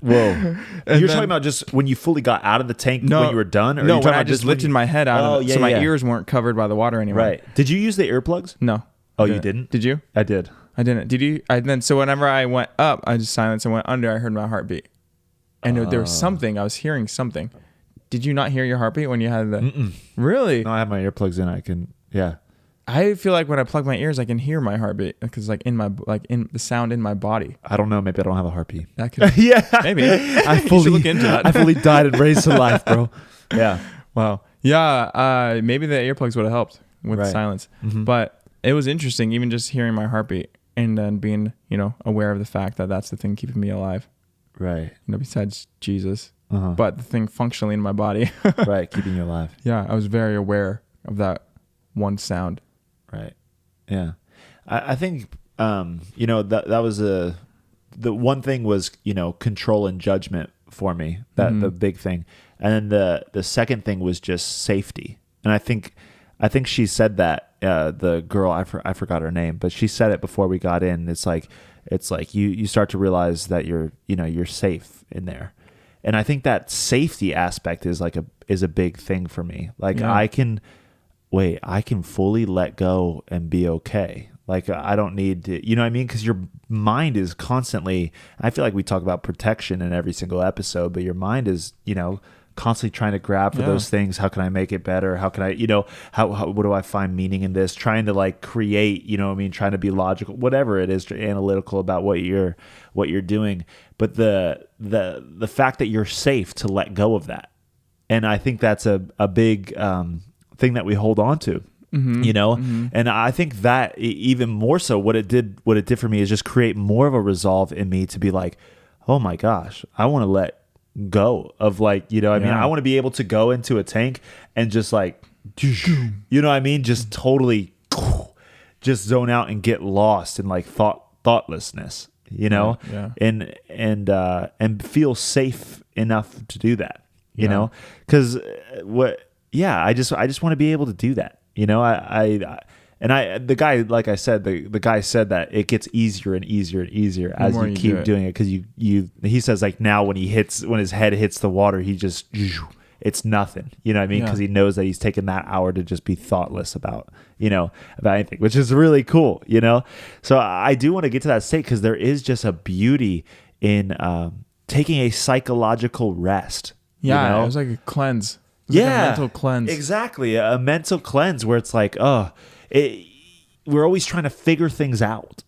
Whoa. You're talking about just when you fully got out of the tank when you were done? Or no, when I just lifted my head out of it, so my ears weren't covered by the water anymore. Right. Did you use the earplugs? No. Oh, you didn't? Did you? I did. I didn't. Did you? So whenever I went up, I just silenced, and went under, I heard my heartbeat. And there was something. I was hearing something. Did you not hear your heartbeat when you had the... Mm-mm. Really? No, I have my earplugs in. I can... Yeah. I feel like when I plug my ears, I can hear my heartbeat, because in the sound in my body. I don't know. Maybe I don't have a heartbeat. That could, yeah. Maybe. You should look into that. I fully died and raised to life, bro. Yeah. Wow. Yeah. Maybe the earplugs would have helped with the silence. But it was interesting, even just hearing my heartbeat and then being, aware of the fact that that's the thing keeping me alive. Right. Besides Jesus. But the thing functionally in my body. Right. Keeping you alive. Yeah. I was very aware of that one sound. Right. Yeah. I think, that was the one thing was, control and judgment for me, that the big thing. And then the second thing was just safety. And I think she said that, the girl, I forgot her name, but she said it before we got in. It's like you start to realize that you're safe in there. And I think that safety aspect is a big thing for me. Like I can fully let go and be okay. Like I don't need to, you know what I mean? Because your mind is constantly, I feel like we talk about protection in every single episode, but your mind is, constantly trying to grab for those things. How can I make it better? How can I, what do I find meaning in this? Trying to like create, trying to be logical, whatever it is, analytical about what you're doing. But the fact that you're safe to let go of that. And I think that's a big thing that we hold on to. And I think that even more so, what it did for me is just create more of a resolve in me to be like, oh my gosh, I want to let go of I want to be able to go into a tank and just just totally just zone out and get lost in like thoughtlessness, and feel safe enough to do that, because I just want to be able to do that. The guy, like I said, the guy said that it gets easier and easier and easier as you keep doing it, because he says, like, now when his head hits the water, he just, it's nothing, you know what I mean? Because he knows that he's taken that hour to just be thoughtless about anything, which is really cool, So I do want to get to that state, because there is just a beauty in taking a psychological rest. Yeah, it was like a cleanse. Like a mental cleanse. Exactly, a mental cleanse where it's like, we're always trying to figure things out,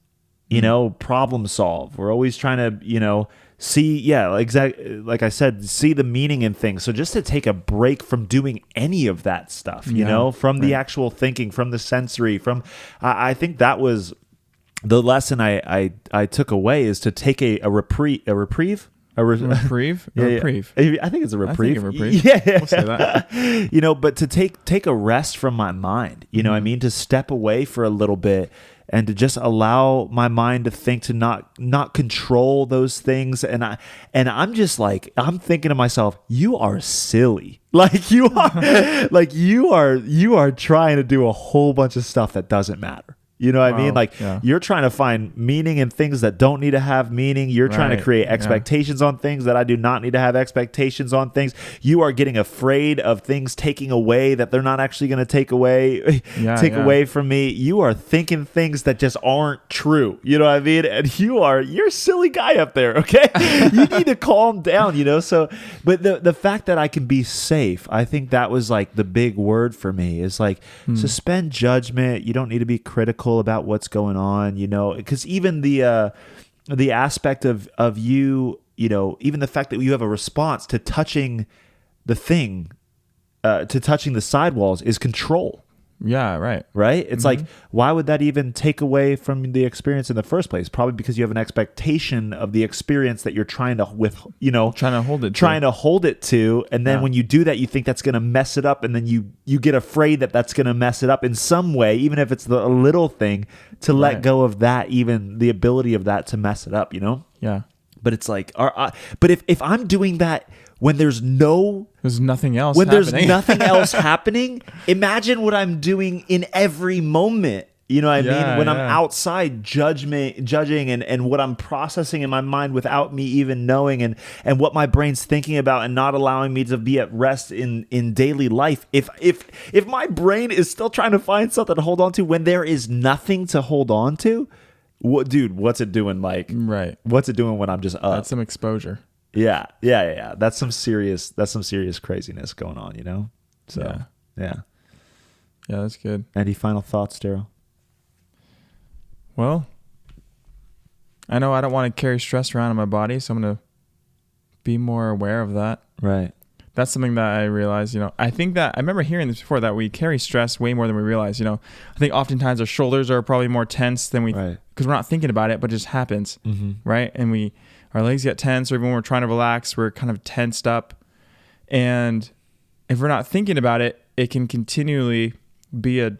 problem solve. We're always trying to, see, exactly, like I said, see the meaning in things. So just to take a break from doing any of that stuff, from the actual thinking, from the sensory, I think that was the lesson I took away, is to take a reprieve. A reprieve? Yeah. I think it's a reprieve. Yeah. We'll say that. But to take a rest from my mind, I mean, to step away for a little bit and to just allow my mind to think, to not control those things. And I'm just like, I'm thinking to myself, you are silly. Like you are trying to do a whole bunch of stuff that doesn't matter. You know what I mean? Like, you're trying to find meaning in things that don't need to have meaning. You're trying to create expectations on things that I do not need to have expectations on things. You are getting afraid of things taking away that they're not actually going to take away from me. You are thinking things that just aren't true. You know what I mean? And you're a silly guy up there, okay? You need to calm down, So, but the fact that I can be safe, I think that was like the big word for me, is like, suspend judgment. You don't need to be critical about what's going on, because even the aspect of you, even the fact that you have a response to touching the thing, to touching the sidewalls, is control. Yeah, right. It's like, why would that even take away from the experience in the first place? Probably because you have an expectation of the experience that you're trying to hold it to, and then when you do that, you think that's going to mess it up, and then you get afraid that that's going to mess it up in some way, even if it's a little thing, to let go of that, even the ability of that to mess it up, Yeah. But it's like, but if I'm doing that when there's nothing else happening, imagine what I'm doing in every moment. You know what I mean? When I'm outside judging and what I'm processing in my mind without me even knowing, and what my brain's thinking about, and not allowing me to be at rest in daily life. If my brain is still trying to find something to hold on to when there is nothing to hold on to, what's it doing? Like, what's it doing when I'm just up? That's some exposure. Yeah. That's some serious craziness going on, So, yeah, that's good. Any final thoughts, Darryl? Well, I know I don't want to carry stress around in my body, so I'm going to be more aware of that. Right. That's something that I realized, I think that I remember hearing this before, that we carry stress way more than we realize, I think oftentimes our shoulders are probably more tense than because we're not thinking about it, but it just happens. Right. And our legs get tense, or even when we're trying to relax, we're kind of tensed up. And if we're not thinking about it, it can continually be a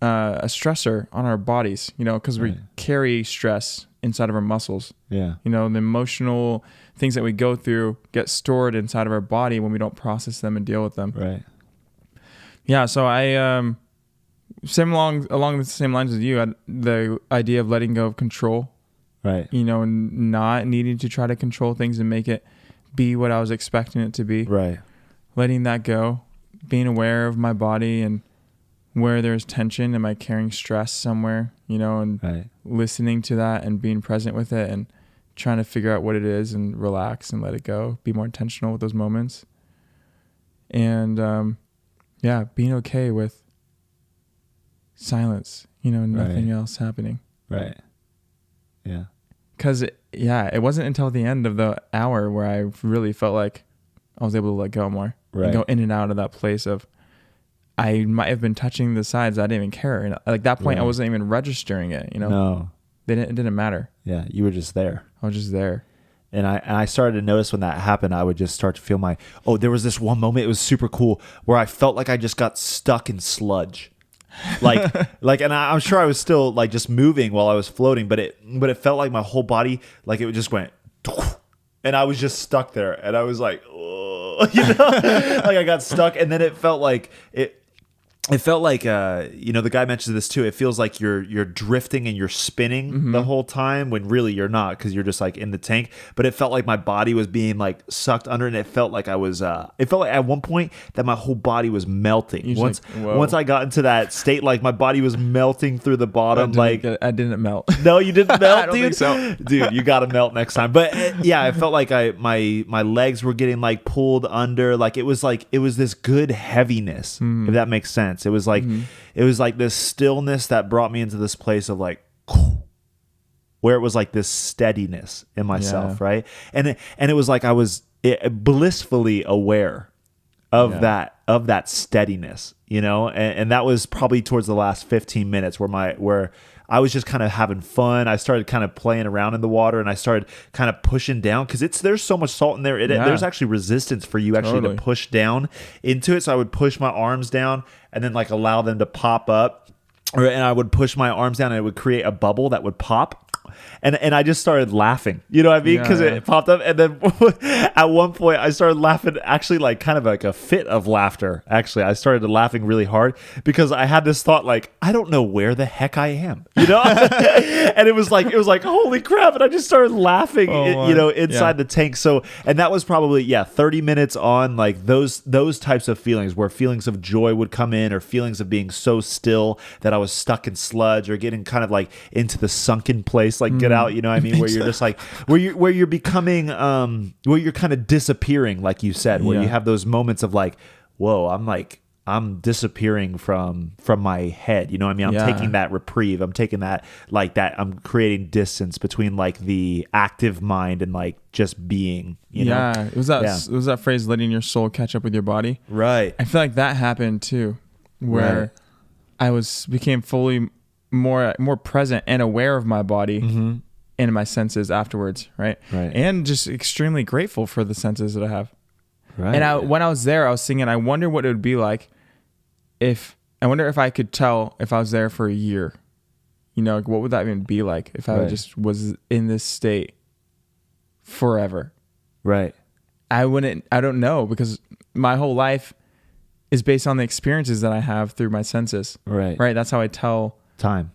stressor on our bodies, because we carry stress inside of our muscles. Yeah. The emotional things that we go through get stored inside of our body when we don't process them and deal with them. Right. Yeah. So I, along the same lines as you, the idea of letting go of control. Right. And not needing to try to control things and make it be what I was expecting it to be. Right. Letting that go, being aware of my body and where there's tension. Am I carrying stress somewhere, and listening to that and being present with it and trying to figure out what it is and relax and let it go. Be more intentional with those moments. And, being okay with silence, nothing else happening. Right. Yeah. Because, it wasn't until the end of the hour where I really felt like I was able to let go more. Right. And go in and out of that place of, I might have been touching the sides. I didn't even care. And at that point, I wasn't even registering it, No. It didn't matter. Yeah, you were just there. I was just there. And I started to notice when that happened, I would just start to feel there was this one moment, it was super cool, where I felt like I just got stuck in sludge. And I'm sure I was still like just moving while I was floating, but it felt like my whole body, like it just went, and I was just stuck there, and I was like, oh, like I got stuck, and then it felt like it felt like the guy mentioned this too. It feels like you're drifting and you're spinning the whole time when really you're not, because you're just like in the tank. But it felt like my body was being like sucked under, and it felt like I was it felt like at one point that my whole body was melting. Once I got into that state, like my body was melting through the bottom. I didn't melt. No, you didn't melt. I don't think so. Dude, you gotta melt next time. But I felt like my legs were getting like pulled under. Like it was this good heaviness, if that makes sense. It was like this stillness that brought me into this place of like where it was like this steadiness in myself, right? And it was like I was blissfully aware of that steadiness, and that was probably towards the last 15 minutes where I was just kind of having fun. I started kind of playing around in the water, and I started kind of pushing down because there's so much salt in there. There's actually resistance for you actually to push down into it. So I would push my arms down and then like allow them to pop up, and I would push my arms down and it would create a bubble that would pop. And I just started laughing, you know what I mean? Because it popped up. And then at one point I started laughing, actually like kind of like a fit of laughter. Actually, I started laughing really hard because I had this thought like, I don't know where the heck I am, and it was like, holy crap. And I just started laughing, inside the tank. So, and that was probably, 30 minutes on, like those types of feelings where feelings of joy would come in, or feelings of being so still that I was stuck in sludge, or getting kind of like into the sunken place, like get out, you know what I mean? Where you're just like, where you're becoming, where you're kind of disappearing, like you said, where you have those moments of like, whoa, I'm disappearing from my head. You know what I mean? I'm taking that reprieve. I'm taking that, like that. I'm creating distance between like the active mind and like just being, you know? It was that phrase, letting your soul catch up with your body. Right. I feel like that happened too, where I became fully more present and aware of my body and my senses afterwards, right? And just extremely grateful for the senses that I have. Right. And when I was there, I was thinking, I wonder what it would be like if I could tell if I was there for a year. Like, what would that even be like if I just was in this state forever? Right. I don't know, because my whole life is based on the experiences that I have through my senses. Right. That's how I tell time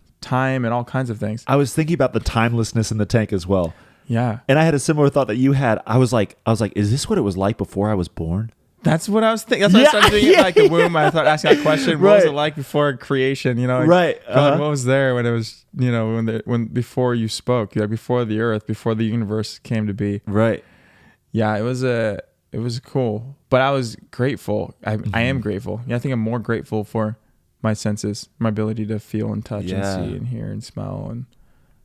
and all kinds of things. I was thinking about the timelessness in the tank as well. Yeah. And I had a similar thought that you had. I was like, is this what it was like before I was born? That's what I was thinking. That's what I started thinking in like the womb. I thought asking that question. What was it like before creation? Like, God, what was there when it was, when before you spoke, before the earth, before the universe came to be. Right. Yeah, it was cool. But I was grateful. I am grateful. I think I'm more grateful for my senses, my ability to feel and touch and see and hear and smell, and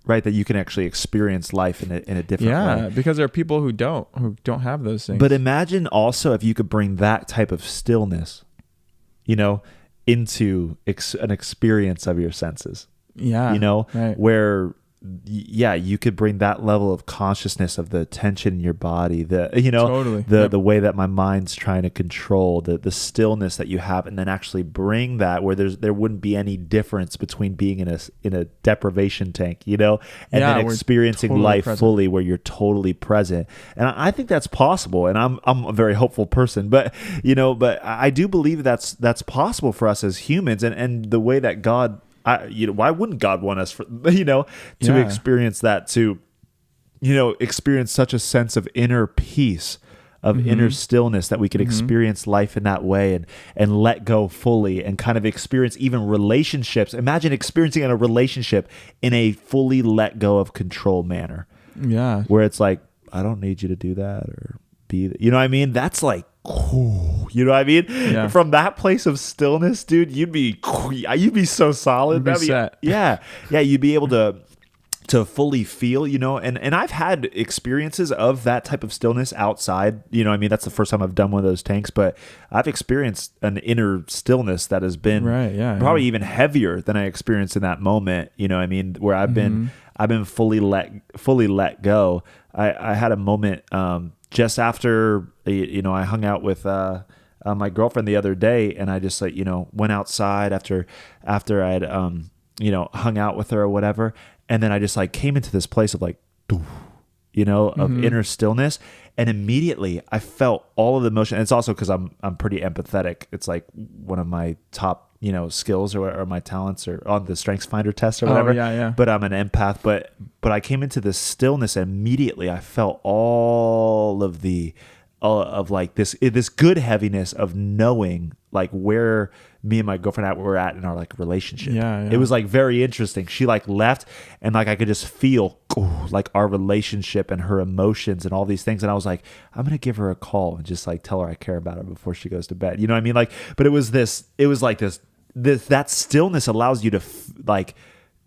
that you can actually experience life in a different way. Because there are people who don't have those things. But imagine also if you could bring that type of stillness, into an experience of your senses. Where you could bring that level of consciousness of the tension in your body, the way that my mind's trying to control, the stillness that you have, and then actually bring that where there wouldn't be any difference between being in a deprivation tank, and then experiencing totally life present. Fully, where you're totally present. And I think that's possible, and I'm a very hopeful person, but I do believe that's possible for us as humans, and the way that God, why wouldn't God want us to experience that, to experience such a sense of inner peace, of inner stillness, that we could experience life in that way and let go fully, and kind of experience even relationships. Imagine experiencing a relationship in a fully let go of control manner. Yeah. Where it's like, I don't need you to do that or be, you know what I mean? That's like, you know what I mean? Yeah. From that place of stillness, dude, you'd be so solid. You'd be set. You'd be able to fully feel, and I've had experiences of that type of stillness outside, that's the first time I've done one of those tanks, but I've experienced an inner stillness that has been probably even heavier than I experienced in that moment, where I've been fully let go. I had a moment, just after, I hung out with my girlfriend the other day, and I just went outside after I had hung out with her or whatever, and then I just came into this place of of inner stillness, and immediately I felt all of the emotion. And it's also because I'm pretty empathetic. It's like one of my top skills or my talents or on the Strengths Finder test or whatever. Yeah. But I'm an empath. But I came into this stillness and immediately. I felt all of the of like this good heaviness of knowing like where me and my girlfriend were at in our like relationship. Yeah. It was like very interesting. She like left and like I could just feel like our relationship and her emotions and all these things. And I was like, I'm going to give her a call and just like tell her I care about her before she goes to bed. You know what I mean? Like, but it was like that stillness allows you to like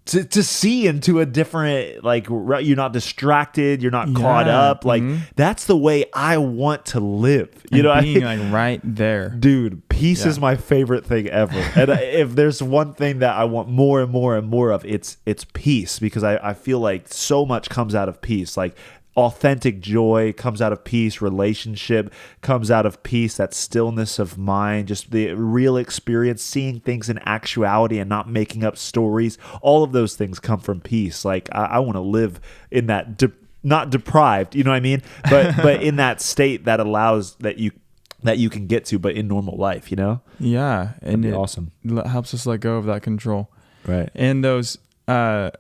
to see into a different, like, you're not distracted, you're not caught up. Like that's the way I want to live. You know, being like right there, dude. Peace is my favorite thing ever. And if there's one thing that I want more and more and more of, it's peace, because I feel like so much comes out of peace. Like authentic joy comes out of peace. Relationship comes out of peace. That stillness of mind, just the real experience, seeing things in actuality and not making up stories. All of those things come from peace. Like I want to live in that, not deprived, you know what I mean? But in that state that allows that you can get to, but in normal life, you know? Yeah. And it awesome. Helps us let go of that control. Right. And those, I've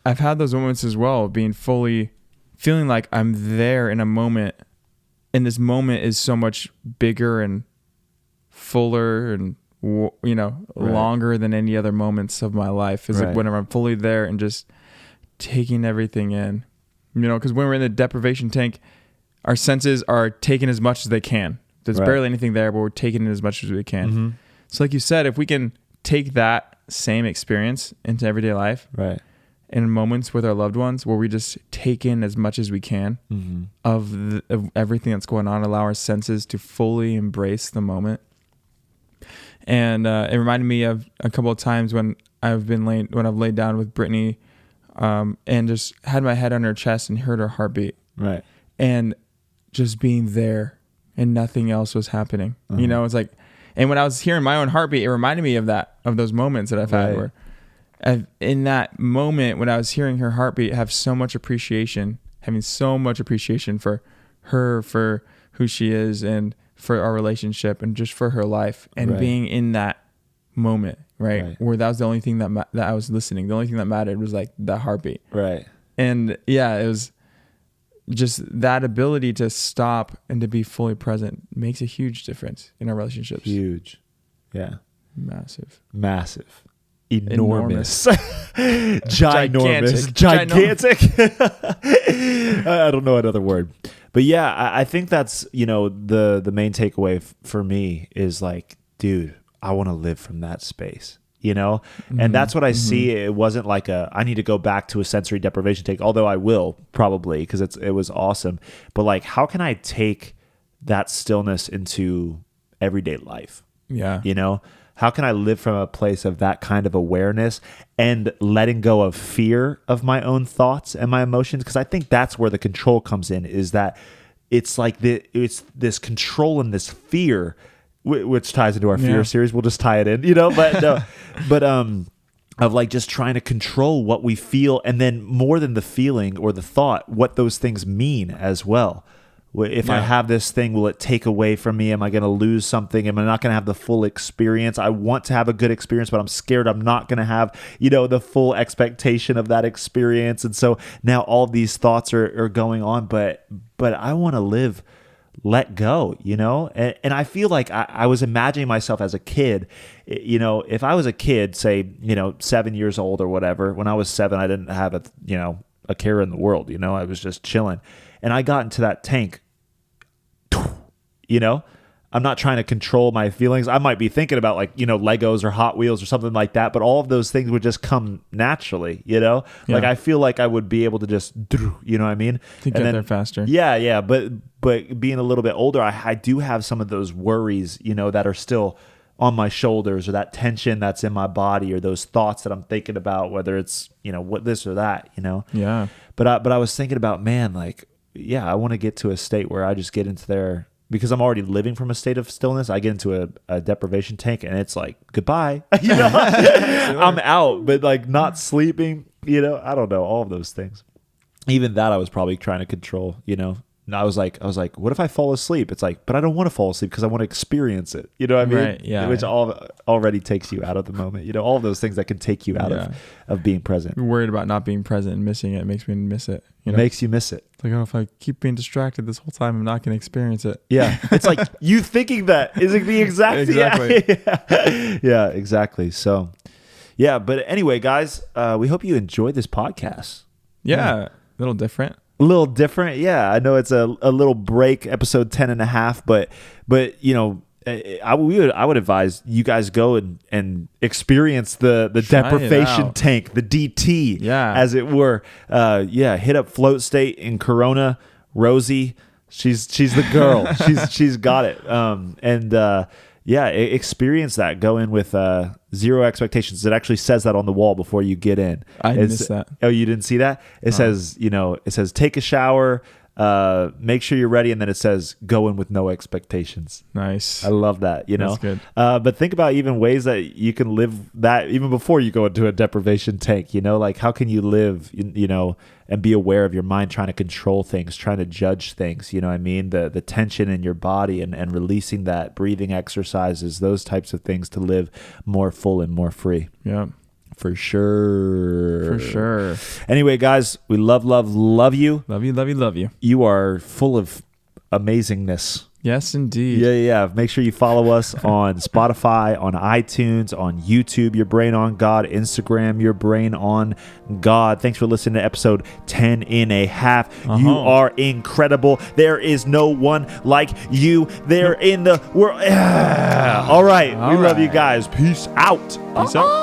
had those moments as well, being fully feeling like I'm there in a moment, and this moment is so much bigger and fuller and longer than any other moments of my life. Is like whenever I'm fully there and just taking everything in, because when we're in the deprivation tank, our senses are taking as much as they can. There's barely anything there, but we're taking in as much as we can. Mm-hmm. So like you said, if we can take that same experience into everyday life, right, in moments with our loved ones where we just take in as much as we can of everything that's going on, allow our senses to fully embrace the moment. And it reminded me of a couple of times when I've laid down with Brittany and just had my head on her chest and heard her heartbeat. Right. And just being there and nothing else was happening. It's like, and when I was hearing my own heartbeat, it reminded me of those moments that I've had where in that moment when I was hearing her heartbeat, having so much appreciation for her, for who she is, and for our relationship, and just for her life, and being in that moment, right? Where that was the only thing that I was listening. The only thing that mattered was like that heartbeat. Right. And yeah, it was just that ability to stop and to be fully present makes a huge difference in our relationships. Huge. Yeah. Massive. Enormous. Gigantic. I don't know another word. But yeah, I think that's, the main takeaway for me is like, dude, I want to live from that space, and that's what I see. It wasn't like I need to go back to a sensory deprivation tank, although I will probably, because it was awesome. But like, how can I take that stillness into everyday life? Yeah. How can I live from a place of that kind of awareness and letting go of fear of my own thoughts and my emotions? Because I think that's where the control comes in, is that it's like it's this control and this fear, which ties into our fear series. We'll just tie it in, but of like just trying to control what we feel, and then more than the feeling or the thought, what those things mean as well. If I have this thing, will it take away from me? Am I going to lose something? Am I not going to have the full experience? I want to have a good experience, but I'm scared I'm not going to have, the full expectation of that experience. And so now all these thoughts are going on, but I want to let go, and I feel like I was imagining myself as a kid. If I was a kid, say, 7 years old or whatever, when I was 7, I didn't have a care in the world, I was just chilling. And I got into that tank, I'm not trying to control my feelings. I might be thinking about like, Legos or Hot Wheels or something like that, but all of those things would just come naturally, Like I feel like I would be able to just, you know what I mean? To get there faster. Yeah. But being a little bit older, I do have some of those worries, that are still on my shoulders, or that tension that's in my body, or those thoughts that I'm thinking about, whether it's, what this or that, Yeah. But I was thinking about, man, like, yeah, I want to get to a state where I just get into there, because I'm already living from a state of stillness. I get into a deprivation tank, and it's like, goodbye, I'm out, but like not sleeping, I don't know, all of those things. Even that I was probably trying to control, And I was like, what if I fall asleep? It's like, but I don't want to fall asleep because I want to experience it. You know what I mean? Right, yeah. Which already takes you out of the moment. You know, all of those things that can take you out of being present. I'm worried about not being present and missing it. It makes me miss it. You know? Makes you miss it. It's like, oh, if I keep being distracted this whole time, I'm not going to experience it. Yeah. It's like you thinking that is the exact. Exactly. Yeah, exactly. So, yeah. But anyway, guys, we hope you enjoyed this podcast. Yeah. A little different. A little different. Yeah. I know it's a little break, episode 10 and a half, but you know, I would advise you guys go and experience the deprivation tank, the DT, as it were. Hit up Float State in Corona. Rosie, she's the girl. she's got it. Experience that. Go in with zero expectations. It actually says that on the wall before you get in. I missed that. Oh, you didn't see that? It says take a shower. Make sure you're ready, and then it says go in with no expectations. Nice. I love that. That's good. But think about even ways that you can live that even before you go into a deprivation tank. You know, like how can you live? You know, and be aware of your mind trying to control things, trying to judge things. You know what I mean? The tension in your body and releasing that, breathing exercises, those types of things to live more full and more free. Yeah. For sure. For sure. Anyway, guys, we love you. Love you, love you, love you. You are full of amazingness. Yes, indeed. Yeah. Make sure you follow us on Spotify, on iTunes, on YouTube, Your Brain on God, Instagram, Your Brain on God. Thanks for listening to episode 10 and a half. You are incredible. There is no one like you there in the world. All right. We love you guys. Peace out. Peace out.